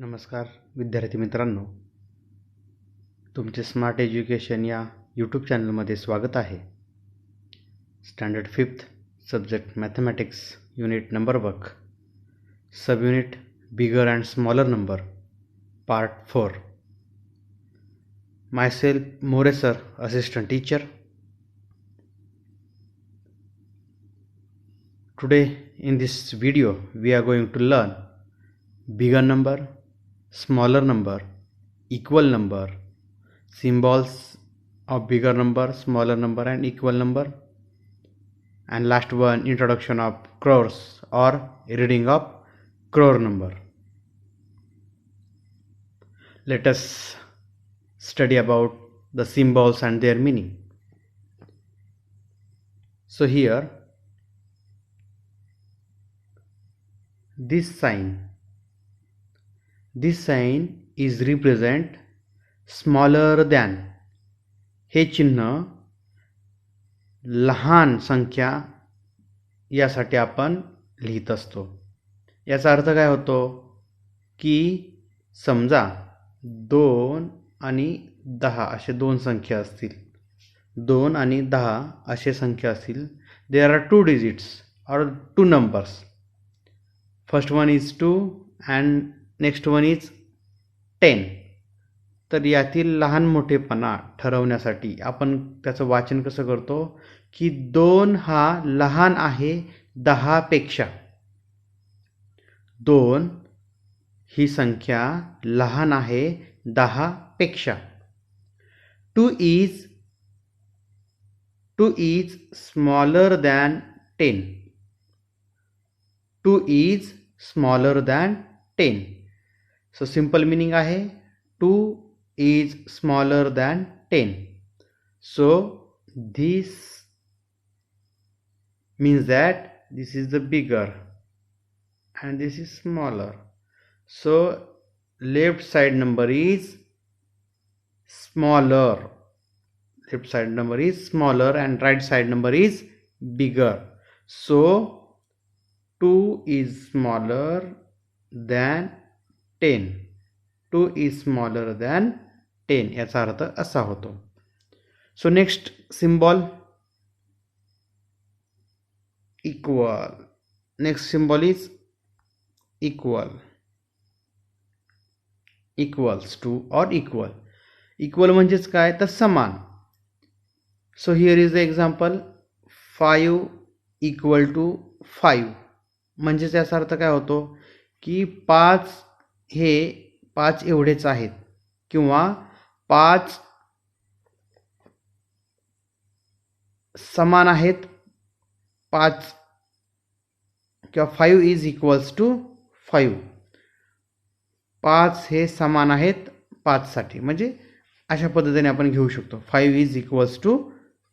नमस्कार विद्यार्थी मित्रांनो, तुमचे स्मार्ट एज्युकेशन या यूट्यूब चॅनलमध्ये स्वागत आहे. Standard 5th subject mathematics unit number work sub unit bigger and smaller number part 4. myself More sir, assistant teacher. Today in this video we are going to learn bigger number, smaller number, equal number, symbols of bigger number, smaller number and equal number, and last one, introduction of crores or reading of crore number. Let us study about the symbols and their meaning. So here this sign is represent smaller than. हे चिन्ह लहान संख्या यासाठी आपण लिहित असतो. याचा अर्थ काय होतो की समजा 2 आणि 10 असे दोन संख्या असतील, 2 आणि 10 असे संख्या असतील. There are 2 digits or 2 numbers. First one is 2 and next one is 10. तर यातील लहान मोठेपणा ठरवण्यासाठी आपण त्याचं वाचन कसं करतो की 2 हा लहान आहे 10 पेक्षा. 2 ही संख्या लहान आहे 10 पेक्षा. 2 is smaller than 10. 2 is smaller than 10. So simple meaning आहे 2 is smaller than 10. So this means that this is the bigger and this is smaller. So left side number is smaller. Left side number is smaller and right side number is bigger. So 2 is smaller than 10. 2 is smaller than 10 याचा अर्थ असा होतो. So next symbol equal. Next symbol is equal, equals to और equal. Equal म्हणजेच काय तर समान. So here is the example 5 equal to 5. म्हणजेच याचा अर्थ काय होतो की 5 हे 5 एवढेच आहेत किंवा 5 समान आहेत 5 किंवा 5 इज इक्वल्स टू 5. 5 हे समान आहेत 5 साठी. म्हणजे अशा पद्धतीने आपण घेऊ शकतो. 5 इज इक्वल्स टू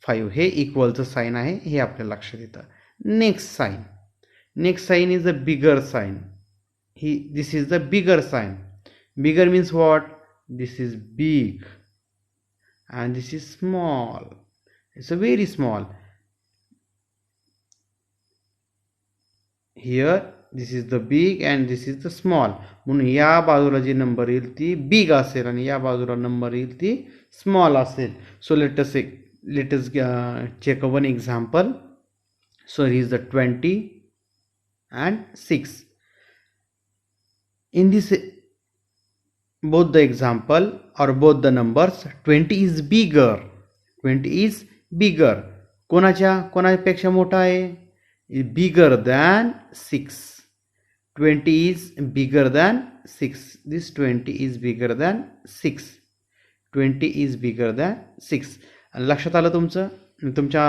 5 हे इक्वलचं साइन आहे हे आपल्याला लक्षात येतं. Next sign. Next sign is a bigger sign. This is the bigger sign. Bigger means what? This is big and this is small. It's a very small. Here this is the big and this is the small. म्हणून या बाजूला जी number येईल ती big असेल आणि या बाजूला number येईल ती small असेल. So let us check one example. So here is the 20 and 6. In this both the example or both the numbers 20 is bigger. 20 is bigger. कोणापेक्षा मोठा आहे? Bigger than 6. 20 is bigger than 6. This 20 is bigger than 6. 20 is bigger than 6. लक्षात आलं तुमच्या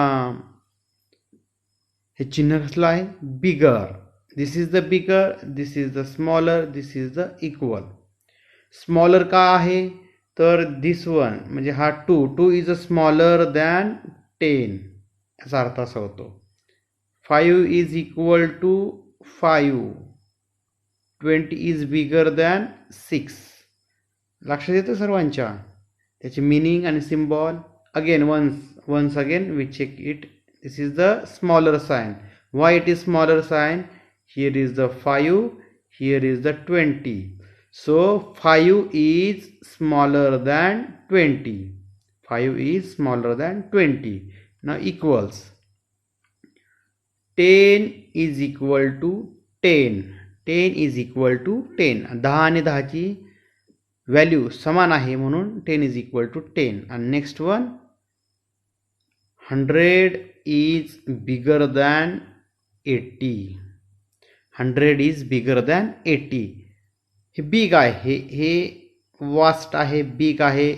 हे चिन्ह कसलं आहे? बिगर. This is the bigger, this is the smaller, this is the equal. Smaller का आहे तर this one म्हणजे हा 2 is a smaller than 10 याचा अर्थ असा होतो. 5 is equal to 5. 20 is bigger than 6. लक्षात येतं सर्वांच्या त्याची मीनिंग आणि symbol. Again once again we check it. This is the smaller sign. Why it is smaller sign? Here is the 5, here is the 20. So 5 is smaller than 20. 5 is smaller than 20. Now equals 10 is equal to 10. 10 is equal to 10. 10 आणि 10 ची value समान आहे म्हणून 10 is equal to 10. आणि next one 100 is bigger than 80. 100 is bigger than 80. हे big आहे, हे vast आहे, बिग आहे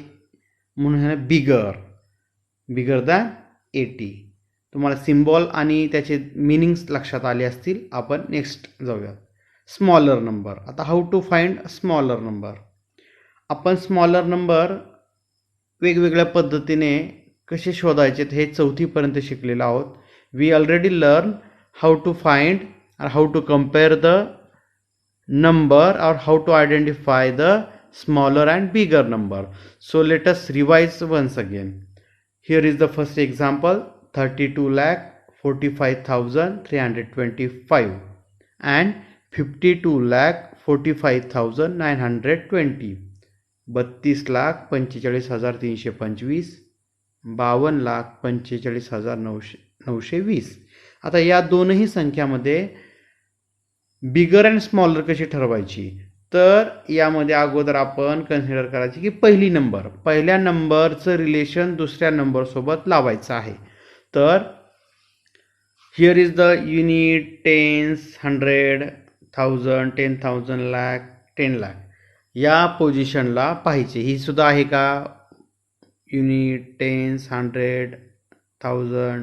म्हणून बिगर दॅन 80. तुम्हाला सिम्बॉल आणि त्याचे मिनिंग्स लक्षात आले असतील. आपण नेक्स्ट जाऊया. Smaller number. आता how to find smaller number. आपण स्मॉलर नंबर वेगवेगळ्या पद्धतीने कसे शोधायचे हे 4थी पर्यंत शिकलेलो आहोत. We already learn how to find or how to compare the number or how to identify the smaller and bigger number. So let us revise once again. Here is the first example, 32,45,325 and 52,45,920. 32,45,325, 52,45,920. आता या दोनही संख्यामध्ये बिगर and smaller कशी ठरवायची, तर यामध्ये अगोदर आपण consider करायची की पहिल्या नंबरचं रिलेशन दुसऱ्या नंबरसोबत लावायचं आहे. तर here is the unit, tens, 100, 1000, 10,000, lakh, 10 lakh या पोझिशनला पाहिजे. ही सुद्धा आहे का unit, tens, 100, 1000,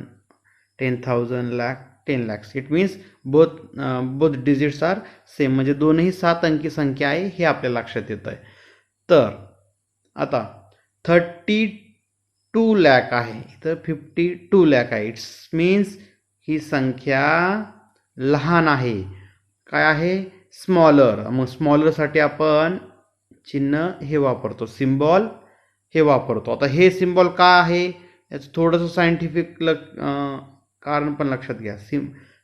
10,000, lakh, 10 lakhs. It means both digits are same, म्हणजे दोनही 7 अंकी संख्या आहे हे आपल्या लक्षात येत आहे. तर आता 32 लाख आहे, तर 52 लाख आहे. इट्स मीन्स ही संख्या लहान आहे. काय आहे? स्मॉलर. मग स्मॉलरसाठी आपण चिन्ह हे वापरतो, सिम्बॉल हे वापरतो. आता हे सिम्बॉल का आहे याचं थोडंसं सायंटिफिक कारण पण लक्षात घ्या.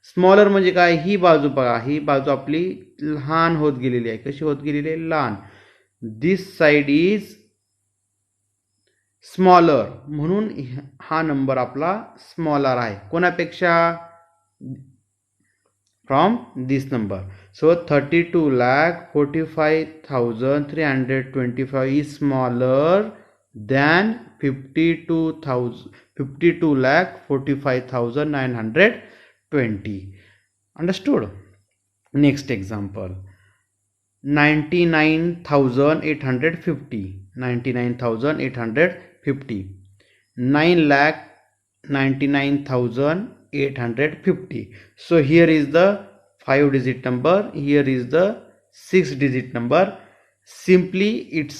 स्मॉलर म्हणजे काय? ही बाजू बघा, ही बाजू आपली लहान होत गेलेली आहे. कशी होत गेलेली आहे? लहान. दिस साइड इज स्मॉलर, म्हणून हा नंबर आपला स्मॉलर आहे. कोणापेक्षा? From this number. So 32,45,325 is smaller than 52,45,920. Understood? Next example, 99,850. 99,850. 9,99,850. So here is the 5-digit number. Here is the 6-digit number. Simply it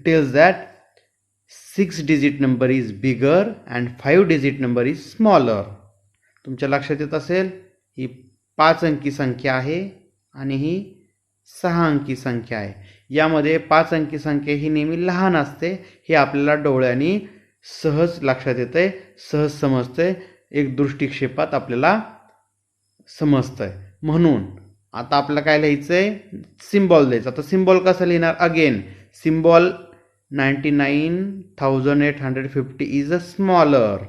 tells that 6-digit number is bigger and 5-digit number is smaller. तुमच्या लक्षात येत असेल, ही 5 अंकी संख्या आहे आणि ही 6 अंकी संख्या आहे. यामध्ये 5 अंकी संख्या ही नेहमी लहान असते. हे आपल्याला डोळ्यांनी सहज लक्षात येते, सहज समजते, एक दृष्टिक्षेपात आपल्याला समजतंय. म्हणून आता आपल्याला काय लिहायचंय? सिम्बॉल द्यायचा. आता सिम्बॉल कसं लिहिणार? Again symbol 99,850 is a smaller.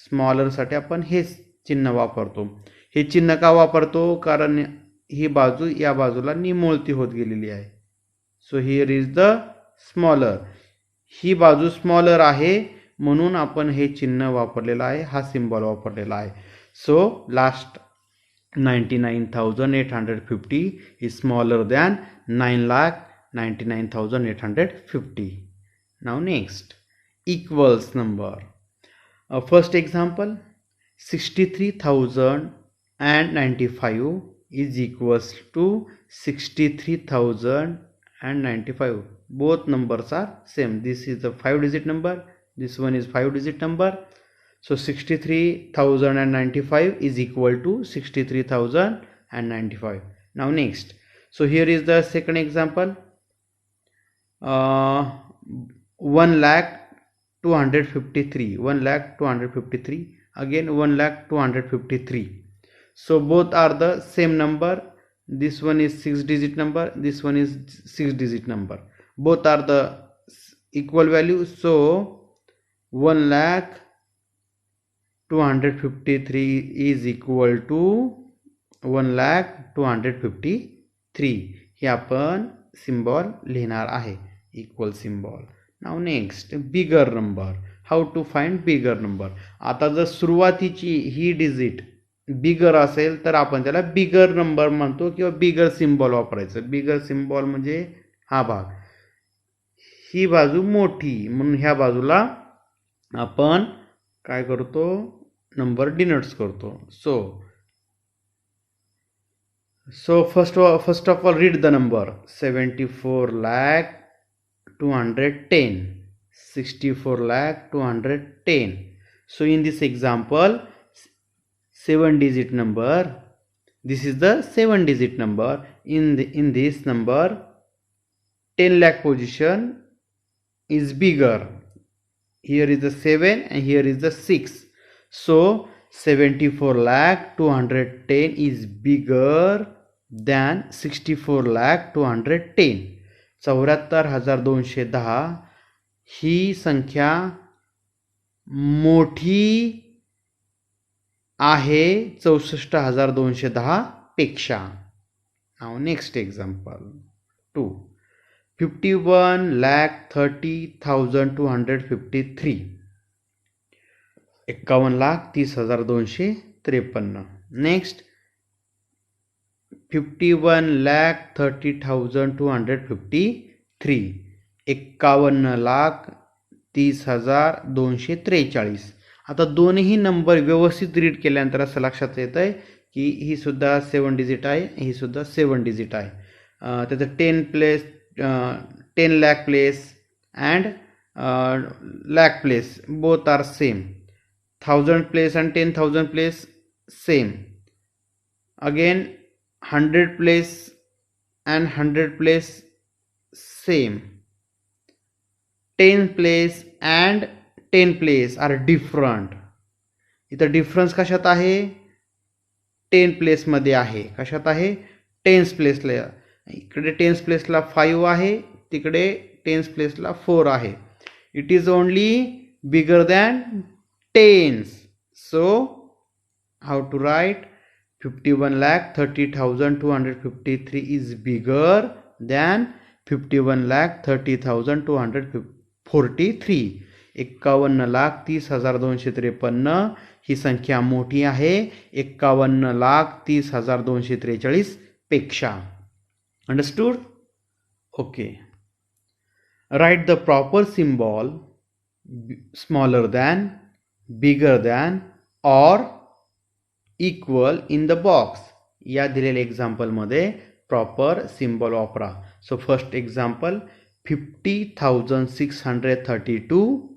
स्मॉलरसाठी आपण हे चिन्ह वापरतो. हे चिन्ह का वापरतो? कारण ही बाजू या बाजूला निमुळती होत गेलेली आहे. So here is the smaller. ही बाजू स्मॉलर आहे म्हणून आपण हे चिन्ह वापरलेलं आहे, हा सिम्बॉल वापरलेला आहे. So last 99,850 is smaller than 9,99,850. Now next, equals number. First example, 63,095 is equals to 63,095. Both numbers are same. This is the 5-digit number. This one is 5-digit number. So 63,095 is equal to 63,095. Now next. So here is the second example. 1,253. 1,253. Again 1,253. So both are the same number. This one is 6-digit number, this one is 6-digit number. Both are the equal value. So 1,253 is equal to 1,253. हे आपण symbol लिहिणार आहे, equal symbol. Now next bigger number. How to find bigger number. आता जर सुरुवातीची ही digit bigger असेल तर आपण त्याला बिगर नंबर म्हणतो किंवा बिगर सिम्बॉल वापरायचं. बिगर सिम्बॉल म्हणजे हा भाग, ही बाजू मोठी म्हणून ह्या बाजूला आपण काय करतो, नंबर डिनोट्स करतो. So first of all read the number 74,210, 64,210. So in this example 7-digit number, this is the 7-digit number. In this number 10 lakh position is bigger. Here is the 7 and here is the 6. So 74,210 is bigger than 64,210. 74,210 ही संख्या मोठी आहे 64,210 पेक्षा. Now next example 2. 51,30,253. 51,30,253. Next 51,30,253. 51,30,243. आता दोन्ही number व्यवस्थित read केल्यानंतर असं लक्षात येत आहे की ही सुद्धा 7 डिजिट आहे, ही सुद्धा 7 डिजिट आहे. त्याचं 10 lakh place and lakh place both are same. 1000 place and 10,000 place same. Again 100 place and 100 place same. 10 place and 10 place are different. इथं डिफरन्स कशात आहे, 10 प्लेस मध्ये आहे. कशात आहे, 10 प्लेसला. इकडे 10 प्लेसला 5 आहे, तिकडे 10 प्लेसला 4 आहे. It is only bigger than 10s. So how to write 51,30,253 is bigger than 51,30,243. 51,30,253 ही संख्या मोठी आहे 51,30,243 पेक्षा. Understood? Okay. Write the proper symbol smaller than, bigger than or equal in the box. या दिलेल्या एक्झाम्पल मध्ये प्रॉपर सिम्बॉल वापरा. So first example 50,632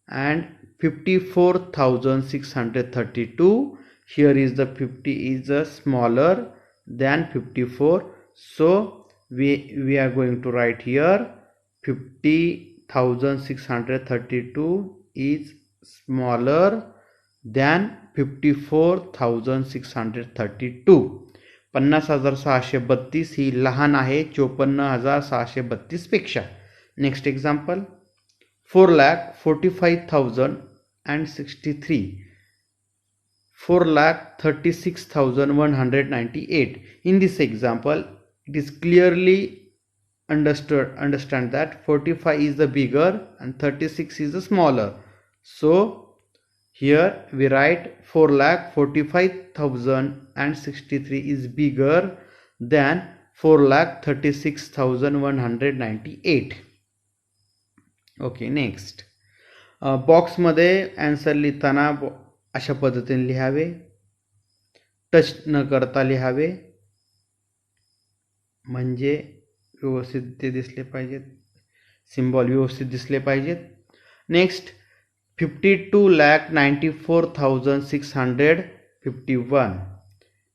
and 54,632. Here is the 50 is smaller than 54. So we are going to write here 50,632 is smaller than 54,632. 50,632 ही लहान आहे 54,632 पेक्षा. Next example 4,45,063. 4,36,198. In this example it is clearly understand that 45 is the bigger and 36 is the smaller. So here we write 4,45,063 is bigger than 4,36,198. Okay, next. Box मध्ये answer लिहिताना अशा पद्धतीने लिहावे, touch न करता लिहावे, म्हणजे व्यवस्थित ते दिसले पाहिजेत, सिम्बॉल व्यवस्थित दिसले पाहिजेत. Next 52,94,651.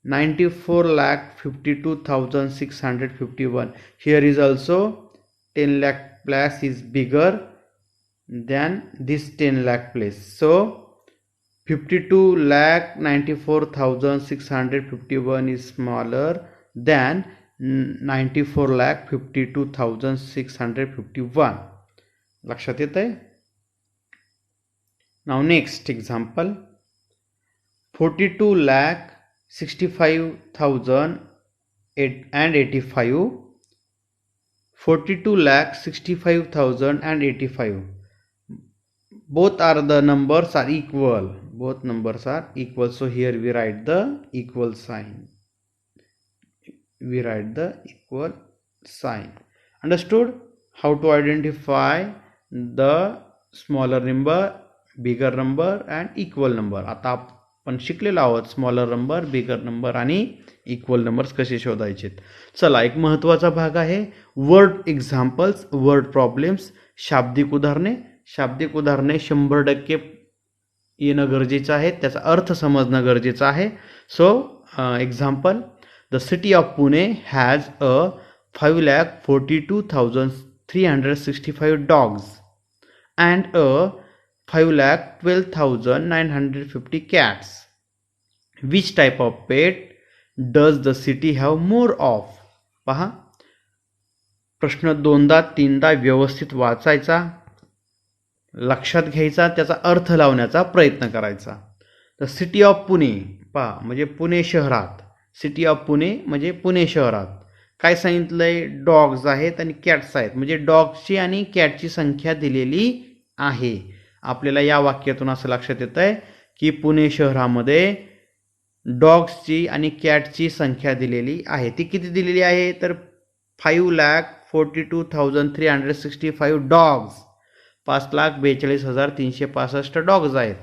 94,52,651. Here is also 10 lakh place is bigger than this 10 lakh place. So 52,94,651 is smaller than 94,52,651. लक्षात येत आहे? नाव next example 42,65,085 42,65,085. Both are the numbers are equal. Both numbers are equal. So here we write the equal sign. We write the equal sign. Understood how to identify the smaller number, bigger number and equal number. आता आपण शिकलेलो आहोत smaller number, bigger number आणि equal numbers कसे शोधायचे. चला एक महत्त्वाचा भाग आहे वर्ड एक्झाम्पल्स, वर्ड प्रॉब्लेम्स. शाब्दिक उदाहरणे. शाब्दिक उदाहरणे 100% येणं गरजेचं आहे, त्याचा अर्थ समजणं गरजेचं आहे. So example the city of Pune has a 5,42,365 dogs and a 5,12,950 cats. Which type of pet does the city have more of? पहा, प्रश्न दोनदा तीनदा व्यवस्थित वाचायचा, लक्षात घ्यायचा, त्याचा अर्थ लावण्याचा प्रयत्न करायचा. द सिटी ऑफ पुणे पहा म्हणजे पुणे शहरात. सिटी ऑफ पुणे म्हणजे पुणे शहरात काय सांगितलंय? डॉग्स आहेत आणि कॅट्स आहेत. म्हणजे डॉग्सची आणि कॅटची संख्या दिलेली आहे. आपल्याला या वाक्यातून असं लक्षात येत आहे की पुणे शहरामध्ये डॉग्सची आणि कॅटची संख्या दिलेली आहे. ती किती दिलेली आहे? तर 5,42,365 डॉग्स. 5,42,365 डॉग्स आहेत.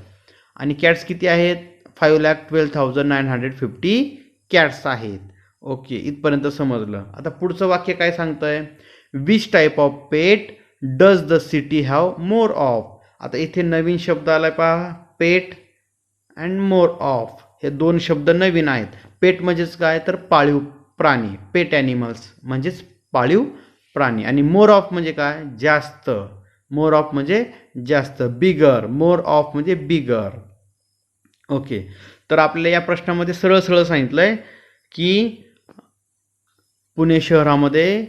आणि कॅट्स किती आहेत? 5,12,950 कॅट्स आहेत. ओके, इथपर्यंत समजलं. आता पुढचं वाक्य काय सांगतंय? Which type of pet does the city have more of. आता इथे नवीन शब्द आलाय पहा, पेट अँड मोर ऑफ. हे दोन शब्द नवीन आहेत. पेट म्हणजेच काय? तर पाळीव प्राणी. पेट ॲनिमल्स म्हणजेच पाळीव प्राणी. आणि मोर ऑफ म्हणजे काय? जास्त. मोर ऑफ म्हणजे जास्त. बिगर. मोर ऑफ म्हणजे बिगर. ओके, तर आपल्याला या प्रश्नामध्ये सरळ सरळ सांगितलंय की पुणे शहरामध्ये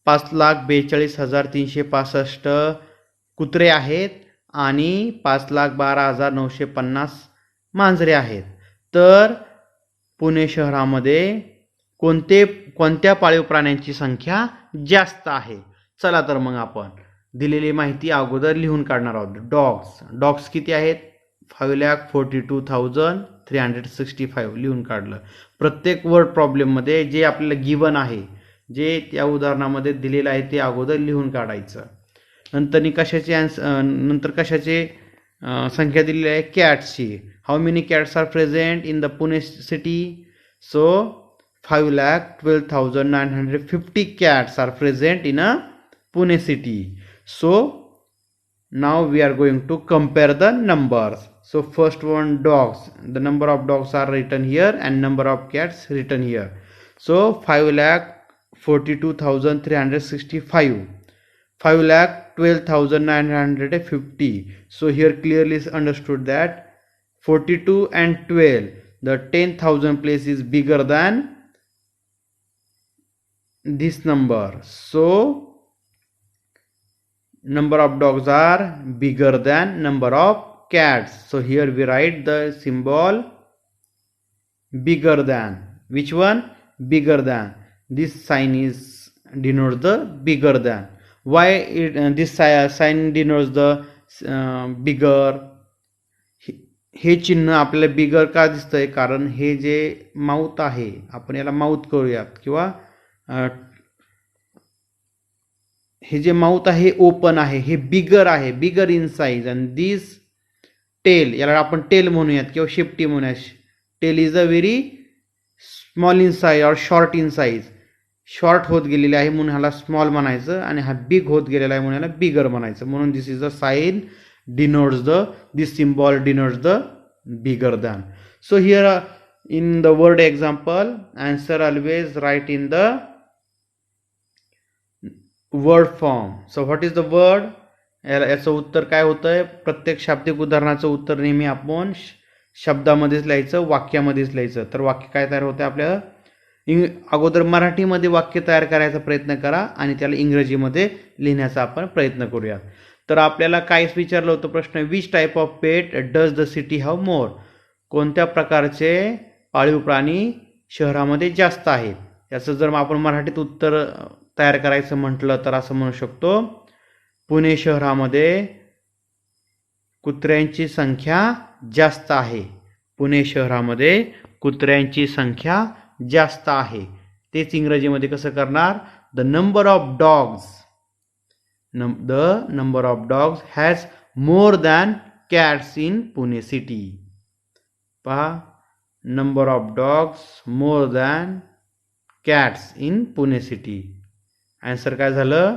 5,42,365 कुत्रे आहेत आणि 5,12,950 मांजरे आहेत. तर पुणे शहरामध्ये कोणत्या पाळीव प्राण्यांची संख्या जास्त आहे? चला तर मग आपण दिलेली माहिती अगोदर लिहून काढणार आहोत. डॉग्स किती आहेत? 5,42,365 लिहून काढलं. प्रत्येक वर्ड प्रॉब्लेममध्ये जे आपल्याला गिवन आहे, जे त्या उदाहरणामध्ये दिलेलं आहे ते अगोदर लिहून काढायचं. नंतर कशाची संख्या दिलेली आहे? कॅट्सची. How many cats are present in the Pune city? So 5,12,950 cats are present in a Pune city. So now we are going to compare the numbers. So first one, dogs. The number of dogs are written here and number of cats written here. So 5,42,365, 5,12,950. So here clearly is understood that 42 and 12, the 10,000 place is bigger than this number. So number of dogs are bigger than number of cats. So here we write the symbol bigger than. Which one? Bigger than. This sign is denotes the bigger than. Why this sign denotes the bigger? हे चिन्ह आपल्याला बिगर का दिसतंय? कारण हे जे mouth आहे, आपण याला माउथ करूयात, किंवा हे जे माउथ आहे ओपन आहे, हे बिगर आहे, bigger in size. And this tail, याला आपण टेल म्हणूयात किंवा शेपटी म्हणूयात. Tail is a very small in size और शॉर्ट इन साईज. शॉर्ट होत गेलेले आहे म्हणून ह्याला स्मॉल म्हणायचं, आणि हा बिग होत गेलेला आहे म्हणून ह्याला बिगर म्हणायचं. म्हणून this is a sign denotes this symbol denotes the bigger than. So here in the word example, answer always write in the word form. So what is the word? याचं उत्तर काय होतंय? प्रत्येक शाब्दिक उदाहरणाचं उत्तर नेहमी आपण शब्दामध्येच लिहायचं, वाक्यामध्येच लिहायचं. तर वाक्य काय तयार होतं आपल्याला? अगोदर मराठीमध्ये वाक्य तयार करायचा प्रयत्न करा आणि त्याला इंग्रजीमध्ये लिहिण्याचा आपण प्रयत्न करूया. तर आपल्याला काहीच विचारलं होतं प्रश्न, which type of pet does the city have more? कोणत्या प्रकारचे पाळीव प्राणी शहरामध्ये जास्त आहेत? याचं जर आपण मराठीत उत्तर तयार करायचं म्हटलं तर असं म्हणू शकतो, पुणे शहरामध्ये कुत्र्यांची संख्या जास्त आहे. पुणे शहरामध्ये कुत्र्यांची संख्या जास्त आहे. तेच इंग्रजीमध्ये कसं करणार? The number of dogs has more than cats in Pune city. पहा, number of dogs more than cats in Pune city. Answer काय झालं?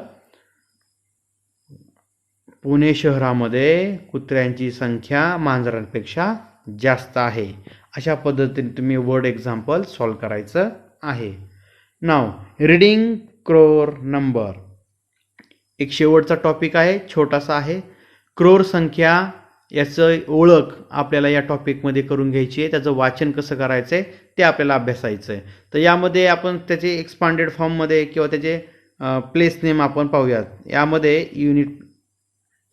पुणे शहरामध्ये कुत्र्यांची संख्या मांजरांपेक्षा जास्त आहे. अशा पद्धतीने तुम्ही वर्ड एक्झाम्पल सॉल्व करायचं आहे. नाव रीडिंग क्रोर नंबर. एक शेवटचा टॉपिक आहे, छोटासा आहे. क्रोर संख्या याचं ओळख आपल्याला या टॉपिकमध्ये करून घ्यायची आहे. त्याचं वाचन कसं करायचं आहे ते आपल्याला अभ्यासायचं आहे. तर यामध्ये आपण त्याचे एक्सपांडेड फॉर्ममध्ये किंवा त्याचे प्लेस नेम आपण पाहूयात.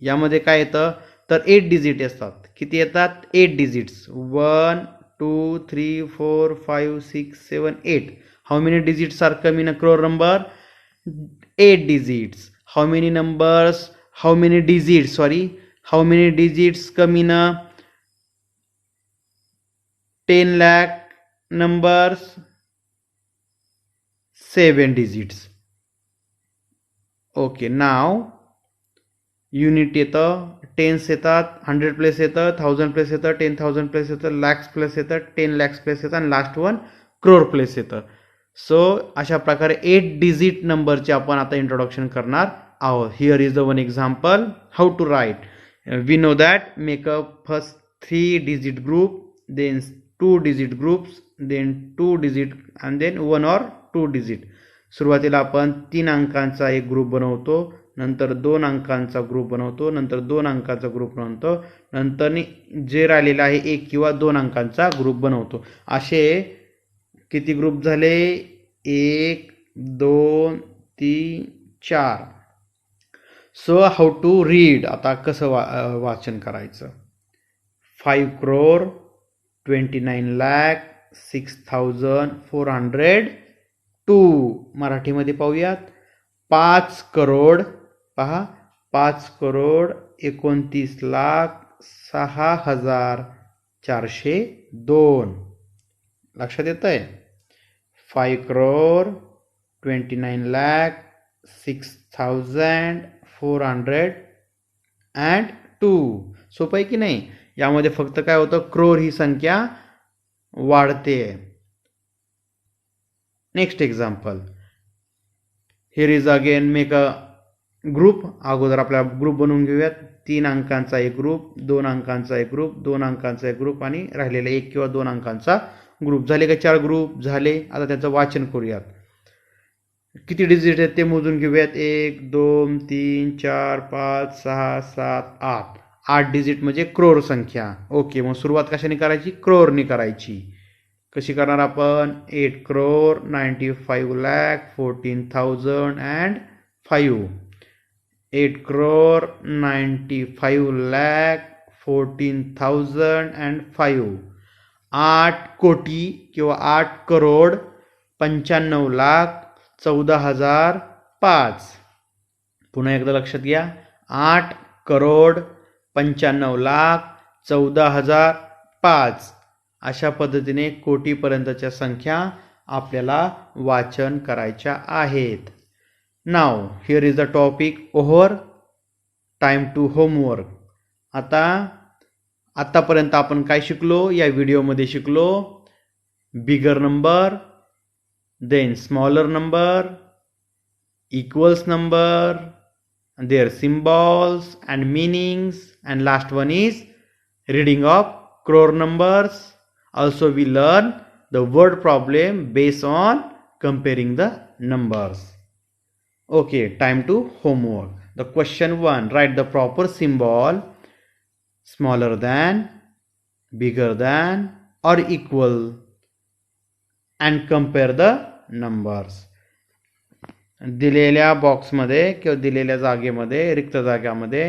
यामध्ये काय येतं तर 8 डिजिट असतात. किती येतात? 8 digits. 1 2 3 4 5 6 7 8. How many digits are come in a crore number? 8 digits. How many digits come in a 10 lakh numbers? 7 digits. Okay, now unit येतं, टेन्स येतात, 100 प्लेस येतं, 1000 प्लेस येतं, 10,000 प्लेस येतं, लॅक्स प्लेस येतं, 10 lakhs प्लेस येतं आणि लास्ट वन क्रोर प्लेस येतं. So अशा प्रकारे 8 डिजिट नंबरचे आपण आता इंट्रोडक्शन करणार आहोत. Here is the one example how to write. We know that make a first 3 digit group, then 2 digit groups, then 2 digit and then 1 or 2 digit. सुरुवातीला आपण 3 अंकांचा एक ग्रुप बनवतो, नंतर 2 अंकांचा ग्रुप बनवतो, नंतर 2 अंकांचा ग्रुप बनवतो, नंतर जे राहिलेला आहे 1 किंवा 2 अंकांचा ग्रुप बनवतो. असे किती ग्रुप झाले? 1 2 3 4. So how to read. आता कसं वाचन करायचं? 5 crore 29 lakh 6,402. मराठीमध्ये पाहूयात. 5 करोड. पहा, 5 करोड 29,06,402. लक्षात येत आहे? 5 crore 29 lakh 6,402. सोपं आहे की नाही? यामध्ये फक्त काय होतं, क्रोर ही संख्या वाढते. Next example. Here is again make a group. अगोदर आपला ग्रुप बनवून घेऊयात. 3 अंकांचा एक ग्रुप, 2 अंकांचा एक ग्रुप, 2 अंकांचा एक ग्रुप आणि राहिलेला 1 किंवा 2 अंकांचा ग्रुप. झाले का? 4 ग्रुप झाले. आता त्याचं वाचन करूयात. किती डिजिट आहेत ते मोजून घेऊयात. 1 2 3 4 5 6 7 8. 8 डिजिट म्हणजे क्रोर संख्या. ओके, मग सुरुवात कशाने करायची? क्रोरने करायची. कशी करणार आपण? 8 crore 95 lakh 14,005. 8 crore 95 lakh 14,005. 8 कोटी किंवा 8 करोड 95,14,005. पुन्हा एकदा लक्षात घ्या. 8 करोड 95,14,005. अशा पद्धतीने कोटीपर्यंतच्या संख्या आपल्याला वाचन करायच्या आहेत. Now here is the topic over. Time to homework. आतापर्यंत आपण काय शिकलो? या व्हिडिओमध्ये शिकलो bigger number, then smaller number, equals number, their symbols and meanings, and last one is reading of crore numbers. Also we learn the word problem based on comparing the numbers. Okay, time to homework. The question 1, write the proper symbol smaller than, bigger than or equal and compare the numbers. दिलेल्या बॉक्समध्ये किंवा दिलेल्या जागेमध्ये, रिक्त जागामध्ये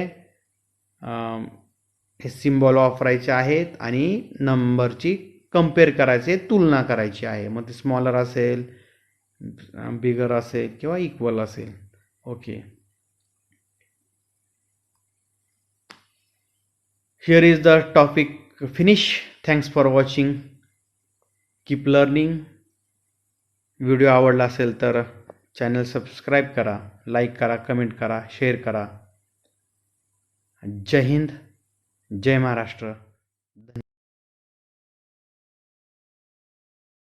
हे symbol वापरायचे आहेत आणि नंबरची कंपेअर करायचे, तुलना करायची आहे. मग ते स्मॉलर असेल, बिगर असेल किंवा इक्वल असेल. Okay. Here is the topic finish. Thanks for watching. Keep learning. Video आवडला असेल तर चॅनल सबस्क्राईब करा, लाईक करा, कमेंट करा, शेअर करा. जय हिंद, जय महाराष्ट्र.